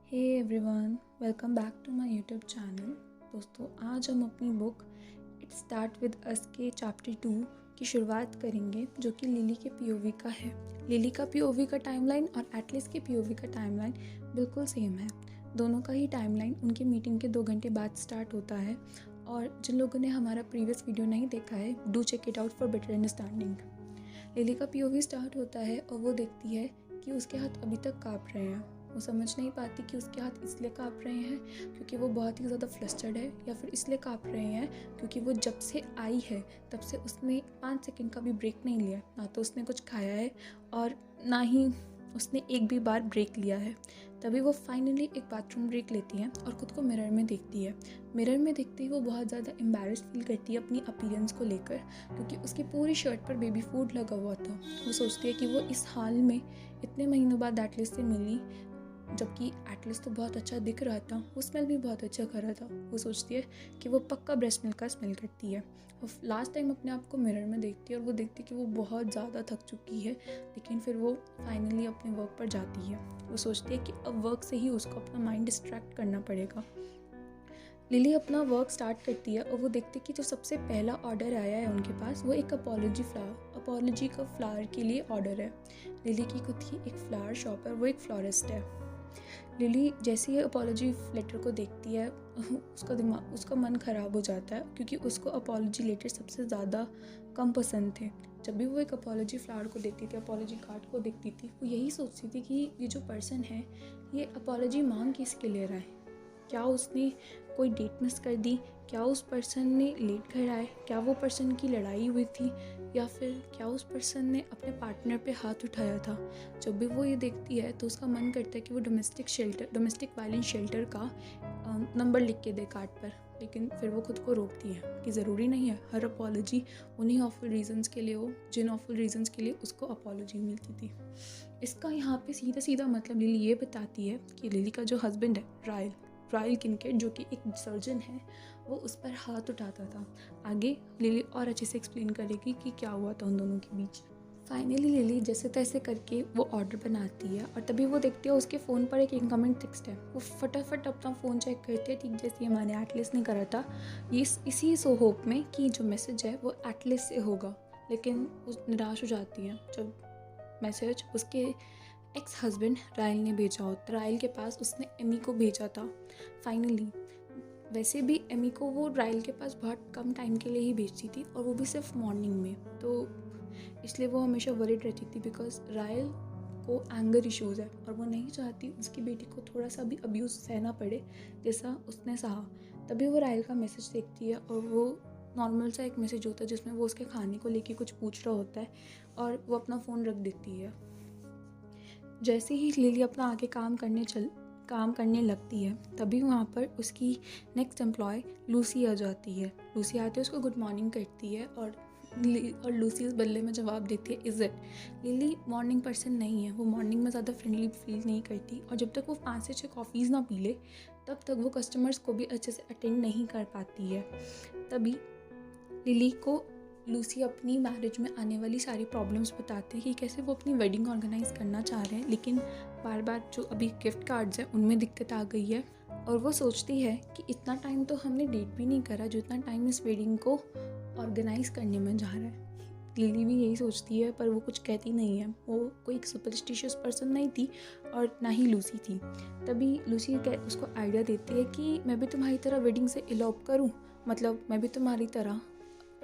Hey everyone, welcome back to my YouTube channel. दोस्तों, आज हम अपनी book It Start With Us के चैप्टर 2 की शुरुआत करेंगे, जो कि लिली के पीओवी का है। लिली का पीओवी का टाइमलाइन और एटलिस के पीओवी का टाइमलाइन बिल्कुल सेम है। दोनों का ही टाइमलाइन उनकी मीटिंग के 2 घंटे बाद स्टार्ट होता है। और जिन लोगों ने हमारा प्रीवियस वीडियो नहीं देखा है, do check it out for better understanding. Lily का पीओवी स्टार्ट होता है और वो देखती है कि उसके हाथ अभी तक काँप रहे हैं। वो समझ नहीं पाती कि उसके हाथ इसलिए काँप रहे हैं क्योंकि वो बहुत ही ज़्यादा फ्लस्टर्ड है, या फिर इसलिए काँप रहे हैं क्योंकि वो जब से आई है तब से उसने 5 सेकंड का भी ब्रेक नहीं लिया। ना तो उसने कुछ खाया है और ना ही उसने एक भी बार ब्रेक लिया है। तभी वो फाइनली एक बाथरूम ब्रेक लेती है और ख़ुद को मिरर में देखती है। मिरर में देखते ही वो बहुत ज़्यादा एम्बैरेस्ड फील करती है अपनी अपीयरेंस को लेकर, क्योंकि उसकी पूरी शर्ट पर बेबी फूड लगा हुआ था। वो सोचती है कि वो इस हाल में इतने महीनों बाद एटलिस से मिली, जबकि एटलिस तो बहुत अच्छा दिख रहा था, वो स्मेल भी बहुत अच्छा कर रहा था। वो सोचती है कि वो पक्का ब्रेस्ट मिल्क का स्मेल करती है। और लास्ट टाइम अपने आप को मिरर में देखती है और वो देखती है कि वो बहुत ज़्यादा थक चुकी है, लेकिन फिर वो फाइनली अपने वर्क पर जाती है। वो सोचती है कि अब वर्क से ही उसको अपना माइंड डिस्ट्रैक्ट करना पड़ेगा। लिली अपना वर्क स्टार्ट करती है और वो देखती है कि जो सबसे पहला ऑर्डर आया है उनके पास, वो एक अपॉलॉजी का फ्लावर के लिए ऑर्डर है। लिली की खुद की एक फ्लावर शॉप है, वो एक फ्लोरिस्ट है। लिली जैसे ही अपॉलॉजी लेटर को देखती है, उसका मन ख़राब हो जाता है, क्योंकि उसको अपॉलॉजी लेटर सबसे ज़्यादा कम पसंद थे। जब भी वो एक अपॉलॉजी फ्लावर को देखती थी, अपॉलॉजी कार्ड को देखती थी, वो यही सोचती थी कि ये जो पर्सन है, ये अपॉलॉजी मांग किसके ले रहा है। क्या उसने कोई डेट मिस कर दी? क्या उस पर्सन ने लेट घर आए? क्या वो पर्सन की लड़ाई हुई थी? या फिर क्या उस पर्सन ने अपने पार्टनर पे हाथ उठाया था? जब भी वो ये देखती है तो उसका मन करता है कि वो डोमेस्टिक वायलेंस शेल्टर का नंबर लिख के दे कार्ड पर। लेकिन फिर वो खुद को रोकती है कि ज़रूरी नहीं है हर अपॉलॉजी उन्हीं ऑफुल रीजंस के लिए हो जिन ऑफुल रीजंस के लिए उसको अपॉलॉजी मिलती थी। इसका यहाँ पे सीधा सीधा मतलब लिली ये बताती है कि लिली का जो हस्बैंड है, रायल किनकेट, जो कि एक सर्जन है, वो उस पर हाथ उठाता था। आगे लिली और अच्छे से एक्सप्लेन करेगी कि क्या हुआ था उन दोनों के बीच। फाइनली लिली जैसे तैसे करके वो ऑर्डर बनाती है और तभी वो देखती है उसके फ़ोन पर एक इनकमिंग टेक्स्ट है। वो फटाफट अपना फ़ोन चेक करती है, ठीक जैसे हमारे एटलिस ने करा था, ये इसी सो होप में कि जो मैसेज है वो एटलिस से होगा। लेकिन वो निराश हो जाती है जब मैसेज उसके एक्स हस्बैंड रायल ने भेजा होता। रायल के पास उसने एमी को भेजा था फाइनली। वैसे भी एमी को वो रायल के पास बहुत कम टाइम के लिए ही भेजती थी, और वो भी सिर्फ मॉर्निंग में। तो इसलिए वो हमेशा वरीड रहती थी, बिकॉज रायल को एंगर इश्यूज़ है और वो नहीं चाहती उसकी बेटी को थोड़ा सा भी अब्यूज़ सहना पड़े जैसा उसने सहा। तभी वो रायल का मैसेज देखती है और वो नॉर्मल सा एक मैसेज होता है जिसमें वो उसके खाने को लेके कुछ पूछ रहा होता है, और वो अपना फ़ोन रख देती है। जैसे ही लिली अपना आगे काम करने लगती है, तभी वहाँ पर उसकी नेक्स्ट एम्प्लॉय लूसी आ जाती है। लूसी आती है, उसको गुड मॉर्निंग करती है और लूसी इस बदले में जवाब देती है is it. Lily morning person नहीं है, वो मॉर्निंग में ज़्यादा फ्रेंडली फील नहीं करती, और जब तक वो 5 से 6 कॉफ़ीज़ ना पी ले तब तक वो कस्टमर्स को भी अच्छे से अटेंड नहीं कर पाती है। तभी लिली को लूसी अपनी मैरिज में आने वाली सारी प्रॉब्लम्स बताते हैं कि कैसे वो अपनी वेडिंग ऑर्गेनाइज़ करना चाह रहे हैं, लेकिन बार बार जो अभी गिफ्ट कार्ड्स हैं उनमें दिक्कत आ गई है। और वो सोचती है कि इतना टाइम तो हमने डेट भी नहीं करा जितना टाइम इस वेडिंग को ऑर्गेनाइज़ करने में जा रहा है। लिली भी यही सोचती है, पर वो कुछ कहती नहीं है। वो कोई सुपरस्टिशियस पर्सन नहीं थी और ना ही लूसी थी। तभी लूसी उसको आइडिया देती है कि मैं भी तुम्हारी तरह वेडिंग से इलॉप करूँ, मतलब मैं भी तुम्हारी तरह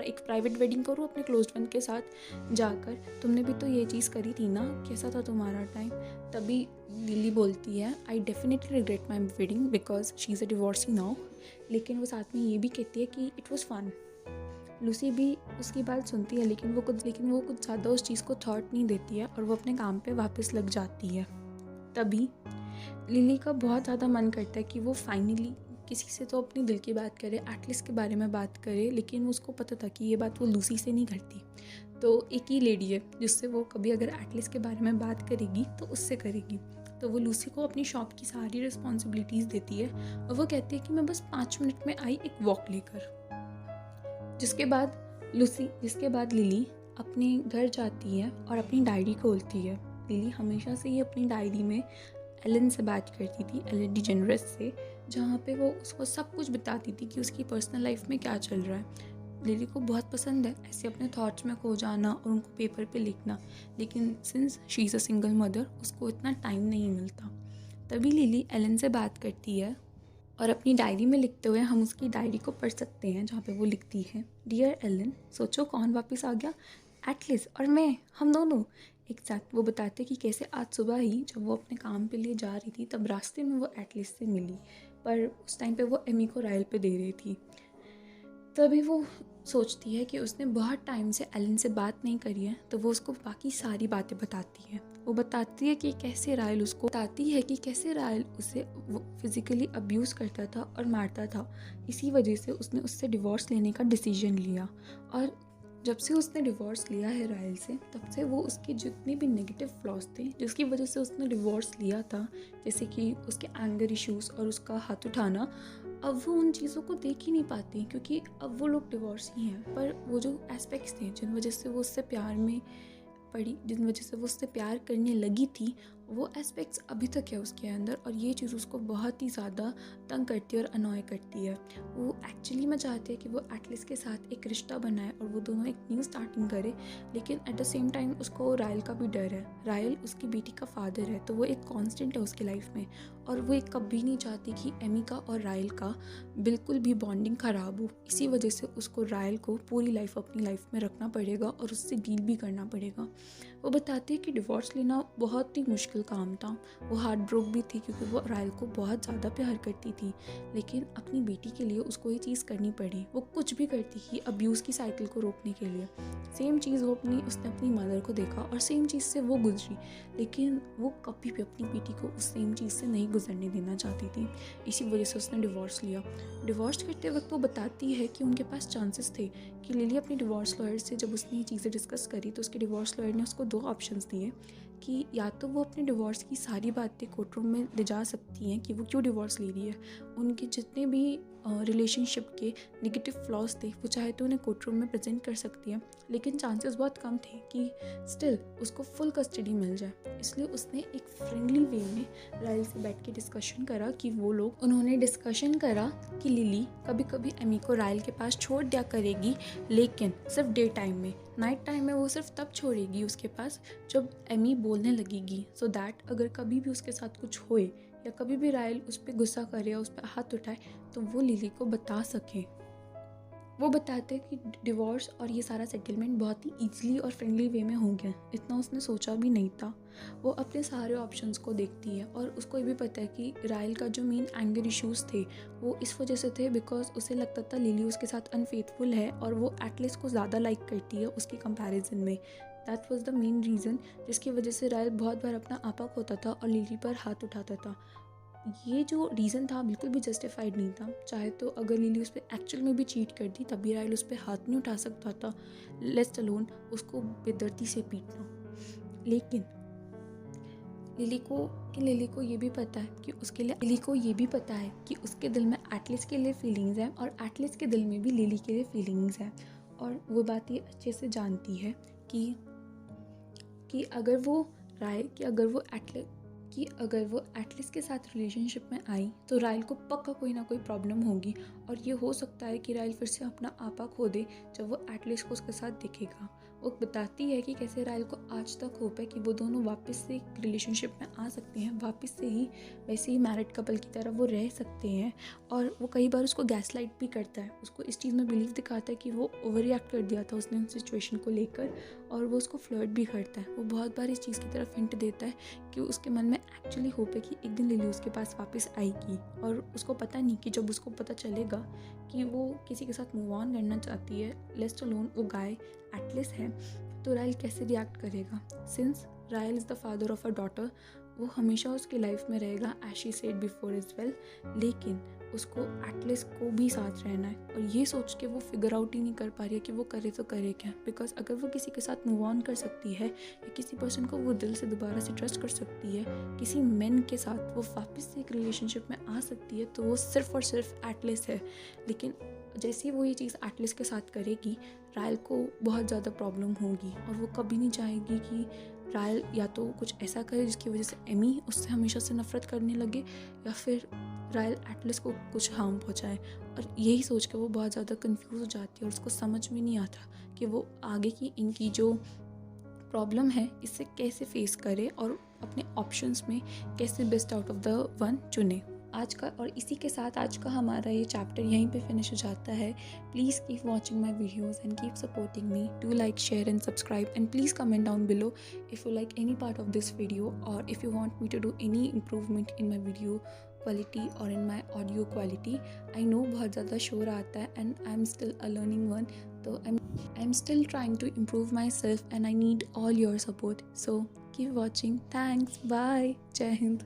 एक प्राइवेट वेडिंग करूँ अपने क्लोज फ्रेंड के साथ जाकर। तुमने भी तो ये चीज़ करी थी ना, कैसा था तुम्हारा टाइम? तभी लिली बोलती है I definitely regret my wedding because she is a divorcee now. लेकिन वो साथ में ये भी कहती है कि इट वॉज़ फन। लूसी भी उसकी बात सुनती है, लेकिन वो कुछ ज़्यादा उस चीज़ को थॉट नहीं देती है और वो अपने काम पे वापस लग जाती है। तभी लिली का बहुत ज़्यादा मन करता है कि वो फाइनली किसी से तो अपनी दिल की बात करे, एटलिस के बारे में बात करे, लेकिन उसको पता था कि ये बात वो लूसी से नहीं करती। तो एक ही लेडी है जिससे वो कभी अगर एटलिस के बारे में बात करेगी तो उससे करेगी। तो वो लूसी को अपनी शॉप की सारी रिस्पॉन्सिबिलिटीज़ देती है और वो कहती है कि मैं बस 5 मिनट में आई एक वॉक लेकर। जिसके बाद लिली अपने घर जाती है और अपनी डायरी खोलती है। लिली हमेशा से ही अपनी डायरी में एलन से बात करती थी, एलन डीजेनरेस से, जहाँ पे वो उसको सब कुछ बताती थी कि उसकी पर्सनल लाइफ में क्या चल रहा है। लिली को बहुत पसंद है ऐसे अपने थॉट्स में खो जाना और उनको पेपर पे लिखना, लेकिन since she is a single mother उसको इतना टाइम नहीं मिलता। तभी लिली एलन से बात करती है और अपनी डायरी में लिखते हुए हम उसकी डायरी को पढ़ सकते हैं, जहाँ पे वो लिखती है, डियर एलन, सोचो कौन वापस आ गया, एटलिस और मैं, हम दोनों एक साथ। वो बताते कि कैसे आज सुबह ही जब वो अपने काम के लिए जा रही थी तब रास्ते में वो एटलिस से मिली, पर उस टाइम पे वो एमी को रायल पे दे रही थी। तभी वो सोचती है कि उसने बहुत टाइम से एलन से बात नहीं करी है, तो वो उसको बाकी सारी बातें बताती है। वो बताती है कि कैसे रायल उसे फिज़िकली अब्यूज़ करता था और मारता था, इसी वजह से उसने उससे डिवोर्स लेने का डिसीजन लिया। और जब से उसने डिवोर्स लिया है रायल से, तब से वो उसके जितने भी नेगेटिव फ्लॉज थे जिसकी वजह से उसने डिवोर्स लिया था, जैसे कि उसके एंगर इश्यूज़ और उसका हाथ उठाना, अब वो उन चीज़ों को देख ही नहीं पाती, क्योंकि अब वो लोग डिवोर्स ही हैं। पर वो जो एस्पेक्ट्स थे जिन वजह से वो उससे प्यार में पड़ी, जिन वजह से वो उससे प्यार करने लगी थी, वो एस्पेक्ट्स अभी तक है उसके अंदर, और ये चीज़ उसको बहुत ही ज़्यादा तंग करती है और अनॉय करती है। वो एक्चुअली में चाहती है कि वो एटलिस के साथ एक रिश्ता बनाए और वो दोनों एक न्यू स्टार्टिंग करे, लेकिन एट द सेम टाइम उसको रायल का भी डर है। रायल उसकी बेटी का फादर है, तो वो एक कांस्टेंट है उसकी लाइफ में, और वो एक कभी नहीं चाहती कि एमी का और रायल का बिल्कुल भी बॉन्डिंग ख़राब हो। इसी वजह से उसको रायल को पूरी लाइफ अपनी लाइफ में रखना पड़ेगा और उससे डील भी करना पड़ेगा। वो बताती है कि डिवोर्स लेना बहुत ही मुश्किल काम था। वो हार्ट ब्रोक भी थी क्योंकि वो रायल को बहुत ज़्यादा प्यार करती थी, लेकिन अपनी बेटी के लिए उसको ये चीज़ करनी पड़ी। वो कुछ भी करती थी अब्यूज़ की साइकिल को रोकने के लिए। सेम चीज़ उसने अपनी मदर को देखा और सेम चीज़ से वो गुजरी, लेकिन वो कभी भी अपनी बेटी को उस सेम चीज़ से नहीं गुजरने देना चाहती थी। इसी वजह से उसने डिवोर्स लिया। डिवोर्स करते वक्त वो बताती है कि उनके पास चांसेस थे कि लिली अपनी डिवोर्स लॉयर से जब उसने ये चीज़ें डिस्कस करी तो उसके डिवोर्स लॉयर ने उसको 2 ऑप्शंस दिए कि या तो वो अपने डिवोर्स की सारी बातें कोर्ट रूम में ले जा सकती हैं कि वो क्यों डिवोर्स ले रही है, उनके जितने भी रिलेशनशिप के नेगेटिव फ्लॉज थे वो चाहे तो उन्हें कोर्ट रूम में प्रेजेंट कर सकती है, लेकिन चांसेस बहुत कम थे कि स्टिल उसको फुल कस्टडी मिल जाए। इसलिए उसने एक फ्रेंडली वे में रायल से बैठ के डिस्कशन करा कि उन्होंने डिस्कशन करा कि लिली कभी कभी एमी को रायल के पास छोड़ दिया करेगी, लेकिन सिर्फ डे टाइम में। नाइट टाइम में वो सिर्फ तब छोड़ेगी उसके पास जब एमी बोलने लगेगी, सो दैट अगर कभी भी उसके साथ कुछ होए या कभी भी रायल उस पर गुस्सा करे या उस पर हाथ उठाए तो वो लिली को बता सके। वो बताते कि डिवोर्स और ये सारा सेटलमेंट बहुत ही ईजिली और फ्रेंडली वे में हो गया, इतना उसने सोचा भी नहीं था। वो अपने सारे ऑप्शंस को देखती है और उसको ये भी पता है कि रायल का जो मेन एंगर इश्यूज़ थे वो इस वजह से थे बिकॉज उसे लगता था लिली उसके साथ अनफेथफुल है और वो एटलिस्ट को ज़्यादा लाइक करती है उसकी कंपैरिजन में। That was the main reason जिसकी वजह से रायल बहुत बार अपना आपा खोता था और लिली पर हाथ उठाता था। ये जो रीज़न था बिल्कुल भी जस्टिफाइड नहीं था। चाहे तो अगर लिली उस पर एक्चुअल में भी चीट कर दी तब भी रायल उस पर हाथ नहीं उठा सकता था, लेट्स अलोन उसको बेदर्दी से पीटना। लेकिन लिली को ये भी पता है कि उसके दिल में एटलिस के लिए फीलिंग्स हैं और एटलिस के दिल में भी लिली के लिए फीलिंग्स हैं, और वो बात ये अच्छे से जानती है कि अगर वो एटलिस के साथ रिलेशनशिप में आई तो रायल को पक्का कोई ना कोई प्रॉब्लम होगी, और ये हो सकता है कि रायल फिर से अपना आपा खो दे जब वो एटलिस को उसके साथ दिखेगा। वो बताती है कि कैसे रायल को आज तक होप है कि वो दोनों वापस से एक रिलेशनशिप में आ सकते हैं, वापस से ही वैसे ही मैरिड कपल की तरह वो रह सकते हैं। और वो कई बार उसको गैसलाइट भी करता है, उसको इस चीज़ में बिलीव दिखाता है कि वो ओवर रिएक्ट कर दिया था उसने उस सिचुएशन को लेकर, और वो उसको फ्लर्ट भी करता है। वो बहुत बार इस चीज़ की तरफ हिंट देता है कि उसके मन में एक्चुअली होप है कि एक दिन लिली उसके पास वापस आएगी, और उसको पता नहीं कि जब उसको पता चलेगा कि वो किसी के साथ मूव ऑन करना चाहती है, लेट्स अलोन वो गाय एटलिस है, तो रायल कैसे रिएक्ट करेगा। सिंस रायल is the father of a daughter, वो हमेशा उसकी लाइफ में रहेगा as she said before as well, लेकिन उसको एटलिस को भी साथ रहना है। और ये सोच के वो फिगर आउट ही नहीं कर पा रही है कि वो करे तो करे क्या, बिकॉज अगर वो किसी के साथ मूव ऑन कर सकती है या किसी पर्सन को वो दिल से दोबारा से ट्रस्ट कर सकती है, किसी मैन के साथ वो वापस से एक रिलेशनशिप में आ सकती है, तो वो सिर्फ और सिर्फ एटलिस है। लेकिन जैसे ही वो ये चीज़ एटलिस के साथ करेगी, रायल को बहुत ज़्यादा प्रॉब्लम होगी और वो कभी नहीं चाहेगी कि रायल या तो कुछ ऐसा करे जिसकी वजह से एमी उससे हमेशा से नफ़रत करने लगे, या फिर रायल एटलस को कुछ हार्म पहुंचाए। और यही सोच के वो बहुत ज़्यादा कंफ्यूज हो जाती है और उसको समझ में नहीं आता कि वो आगे की इनकी जो प्रॉब्लम है इससे कैसे फेस करे और अपने ऑप्शंस में कैसे best out of the one चुने। आज का और इसी के साथ आज का हमारा ये चैप्टर यहीं पे फिनिश हो जाता है। Please keep watching my videos and keep supporting me. Do like, share and subscribe, and please comment down below if you like any part of this video, और if you want me to do any improvement in my video quality और in my audio quality. I know बहुत ज़्यादा शोर आता है and I am still a learning one, तो I am still trying to improve my self and I need all your support. So keep watching. Thanks, bye, जय हिंद।